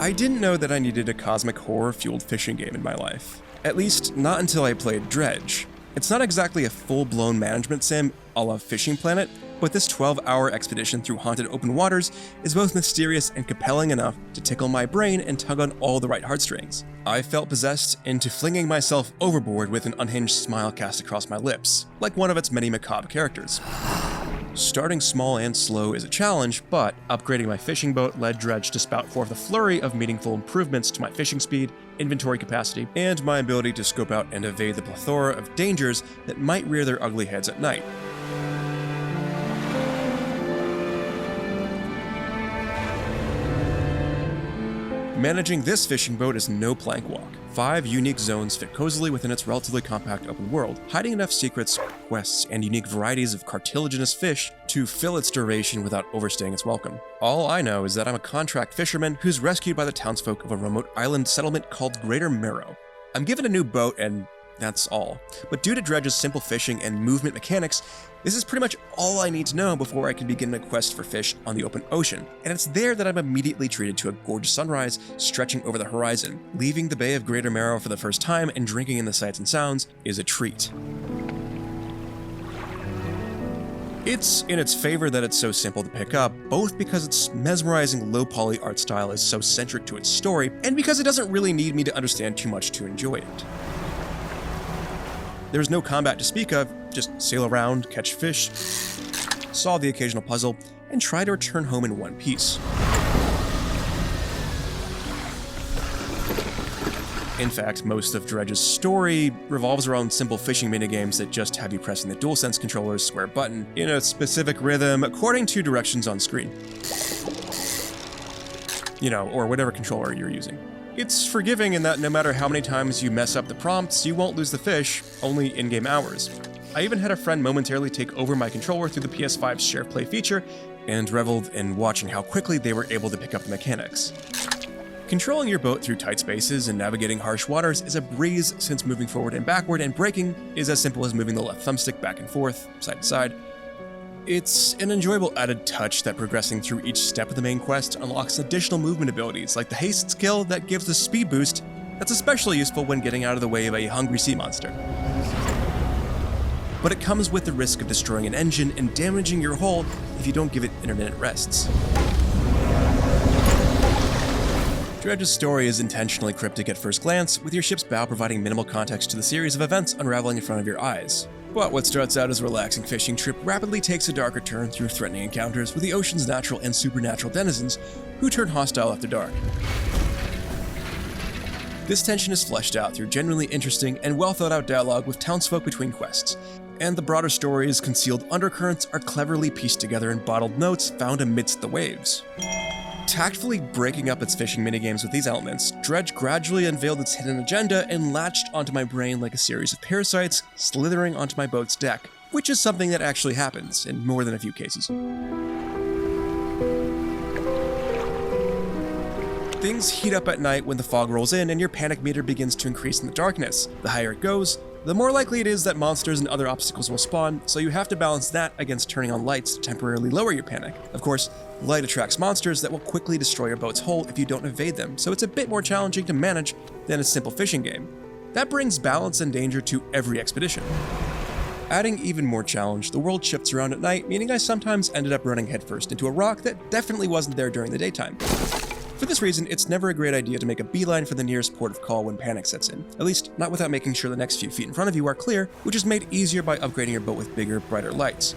I didn't know that I needed a cosmic horror-fueled fishing game in my life. At least, not until I played Dredge. It's not exactly a full-blown management sim a la Fishing Planet, but this 12-hour expedition through haunted open waters is both mysterious and compelling enough to tickle my brain and tug on all the right heartstrings. I felt possessed into flinging myself overboard with an unhinged smile cast across my lips, like one of its many macabre characters. Starting small and slow is a challenge, but upgrading my fishing boat led Dredge to spout forth a flurry of meaningful improvements to my fishing speed, inventory capacity, and my ability to scope out and evade the plethora of dangers that might rear their ugly heads at night. Managing this fishing boat is no plank walk. 5 unique zones fit cozily within its relatively compact open world, hiding enough secrets, quests, and unique varieties of cartilaginous fish to fill its duration without overstaying its welcome. All I know is that I'm a contract fisherman who's rescued by the townsfolk of a remote island settlement called Greater Marrow. I'm given a new boat and that's all. But due to Dredge's simple fishing and movement mechanics, this is pretty much all I need to know before I can begin a quest for fish on the open ocean. And it's there that I'm immediately treated to a gorgeous sunrise stretching over the horizon. Leaving the Bay of Greater Marrow for the first time and drinking in the sights and sounds is a treat. It's in its favor that it's so simple to pick up, both because its mesmerizing low-poly art style is so centric to its story, and because it doesn't really need me to understand too much to enjoy it. There's no combat to speak of, just sail around, catch fish, solve the occasional puzzle, and try to return home in one piece. In fact, most of Dredge's story revolves around simple fishing minigames that just have you pressing the DualSense controller's square button in a specific rhythm according to directions on screen. Or whatever controller you're using. It's forgiving in that no matter how many times you mess up the prompts, you won't lose the fish, only in-game hours. I even had a friend momentarily take over my controller through the PS5's Share Play feature, and reveled in watching how quickly they were able to pick up the mechanics. Controlling your boat through tight spaces and navigating harsh waters is a breeze, since moving forward and backward and braking is as simple as moving the left thumbstick back and forth, side to side. It's an enjoyable added touch that progressing through each step of the main quest unlocks additional movement abilities, like the haste skill that gives a speed boost that's especially useful when getting out of the way of a hungry sea monster. But it comes with the risk of destroying an engine and damaging your hull if you don't give it intermittent rests. Dredge's story is intentionally cryptic at first glance, with your ship's bow providing minimal context to the series of events unraveling in front of your eyes. But what starts out as a relaxing fishing trip rapidly takes a darker turn through threatening encounters with the ocean's natural and supernatural denizens who turn hostile after dark. This tension is fleshed out through genuinely interesting and well-thought-out dialogue with townsfolk between quests, and the broader story's concealed undercurrents are cleverly pieced together in bottled notes found amidst the waves. Tactfully breaking up its fishing minigames with these elements, Dredge gradually unveiled its hidden agenda and latched onto my brain like a series of parasites slithering onto my boat's deck, which is something that actually happens in more than a few cases. Things heat up at night when the fog rolls in and your panic meter begins to increase in the darkness. The higher it goes, the more likely it is that monsters and other obstacles will spawn, so you have to balance that against turning on lights to temporarily lower your panic. Of course, light attracts monsters that will quickly destroy your boat's hull if you don't evade them, so it's a bit more challenging to manage than a simple fishing game. That brings balance and danger to every expedition. Adding even more challenge, the world shifts around at night, meaning I sometimes ended up running headfirst into a rock that definitely wasn't there during the daytime. For this reason, it's never a great idea to make a beeline for the nearest port of call when panic sets in, at least not without making sure the next few feet in front of you are clear, which is made easier by upgrading your boat with bigger, brighter lights.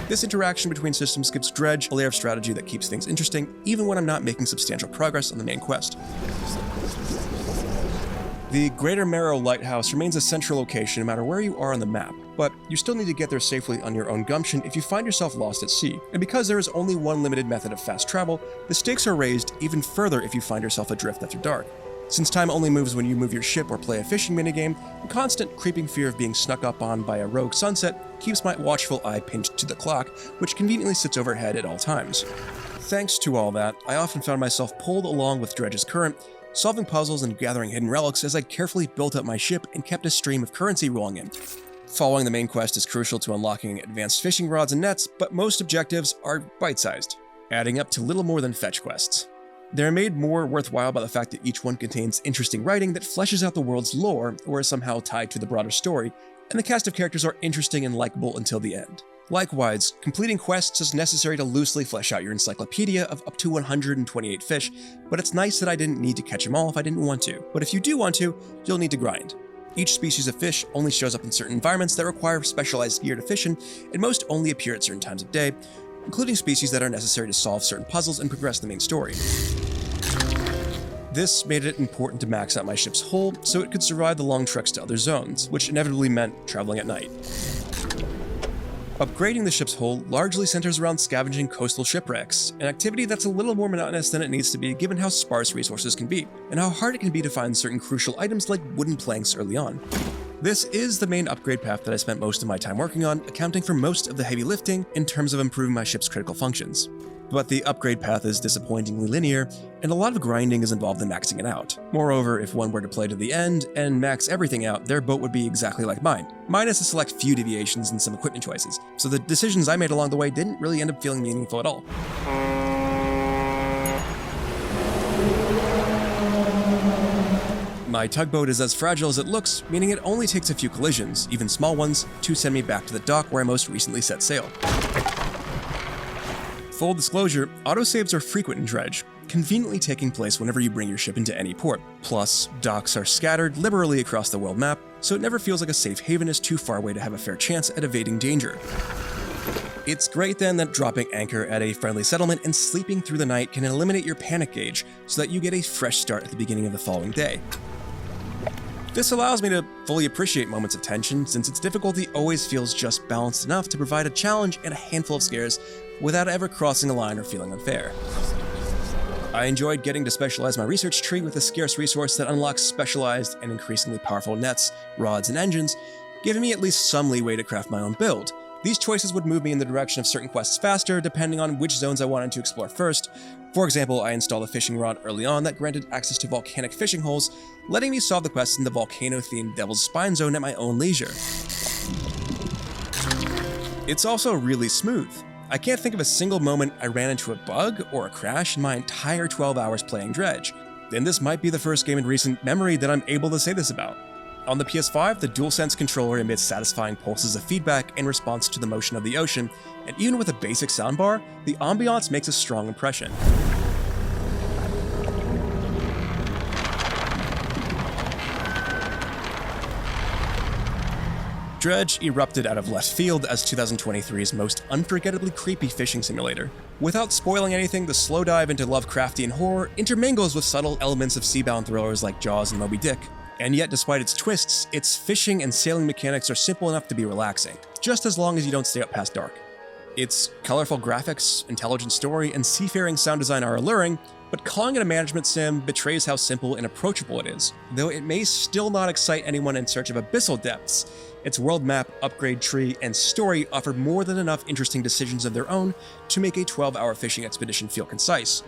This interaction between systems gives Dredge a layer of strategy that keeps things interesting, even when I'm not making substantial progress on the main quest. The Greater Marrow Lighthouse remains a central location no matter where you are on the map, but you still need to get there safely on your own gumption if you find yourself lost at sea. And because there is only one limited method of fast travel, the stakes are raised even further if you find yourself adrift after dark. Since time only moves when you move your ship or play a fishing minigame, the constant creeping fear of being snuck up on by a rogue sunset keeps my watchful eye pinned to the clock, which conveniently sits overhead at all times. Thanks to all that, I often found myself pulled along with Dredge's current, solving puzzles and gathering hidden relics as I carefully built up my ship and kept a stream of currency rolling in. Following the main quest is crucial to unlocking advanced fishing rods and nets, but most objectives are bite-sized, adding up to little more than fetch quests. They're made more worthwhile by the fact that each one contains interesting writing that fleshes out the world's lore or is somehow tied to the broader story, and the cast of characters are interesting and likable until the end. Likewise, completing quests is necessary to loosely flesh out your encyclopedia of up to 128 fish, but it's nice that I didn't need to catch them all if I didn't want to. But if you do want to, you'll need to grind. Each species of fish only shows up in certain environments that require specialized gear to fish in, and most only appear at certain times of day, including species that are necessary to solve certain puzzles and progress the main story. This made it important to max out my ship's hull so it could survive the long treks to other zones, which inevitably meant traveling at night. Upgrading the ship's hull largely centers around scavenging coastal shipwrecks, an activity that's a little more monotonous than it needs to be given how sparse resources can be, and how hard it can be to find certain crucial items like wooden planks early on. This is the main upgrade path that I spent most of my time working on, accounting for most of the heavy lifting in terms of improving my ship's critical functions. But the upgrade path is disappointingly linear, and a lot of grinding is involved in maxing it out. Moreover, if one were to play to the end and max everything out, their boat would be exactly like mine, minus a select few deviations and some equipment choices, so the decisions I made along the way didn't really end up feeling meaningful at all. My tugboat is as fragile as it looks, meaning it only takes a few collisions, even small ones, to send me back to the dock where I most recently set sail. Full disclosure, autosaves are frequent in Dredge, conveniently taking place whenever you bring your ship into any port. Plus, docks are scattered liberally across the world map, so it never feels like a safe haven is too far away to have a fair chance at evading danger. It's great then that dropping anchor at a friendly settlement and sleeping through the night can eliminate your panic gauge so that you get a fresh start at the beginning of the following day. This allows me to fully appreciate moments of tension, since its difficulty always feels just balanced enough to provide a challenge and a handful of scares without ever crossing a line or feeling unfair. I enjoyed getting to specialize my research tree with a scarce resource that unlocks specialized and increasingly powerful nets, rods, and engines, giving me at least some leeway to craft my own build. These choices would move me in the direction of certain quests faster, depending on which zones I wanted to explore first. For example, I installed a fishing rod early on that granted access to volcanic fishing holes, letting me solve the quests in the volcano-themed Devil's Spine zone at my own leisure. It's also really smooth. I can't think of a single moment I ran into a bug or a crash in my entire 12 hours playing Dredge, and this might be the first game in recent memory that I'm able to say this about. On the PS5, the DualSense controller emits satisfying pulses of feedback in response to the motion of the ocean, and even with a basic soundbar, the ambiance makes a strong impression. Dredge erupted out of left field as 2023's most unforgettably creepy fishing simulator. Without spoiling anything, the slow dive into Lovecraftian horror intermingles with subtle elements of seabound thrillers like Jaws and Moby Dick. And yet, despite its twists, its fishing and sailing mechanics are simple enough to be relaxing, just as long as you don't stay up past dark. Its colorful graphics, intelligent story, and seafaring sound design are alluring, but calling it a management sim betrays how simple and approachable it is, though it may still not excite anyone in search of abyssal depths. Its world map, upgrade tree, and story offer more than enough interesting decisions of their own to make a 12-hour fishing expedition feel concise.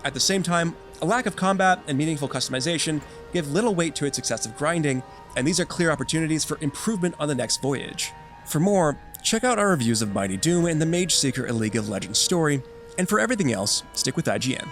At the same time, a lack of combat and meaningful customization give little weight to its excessive grinding, and these are clear opportunities for improvement on the next voyage. For more, check out our reviews of Mighty Doom and the Mage Seeker: A League of Legends story, and for everything else, stick with IGN.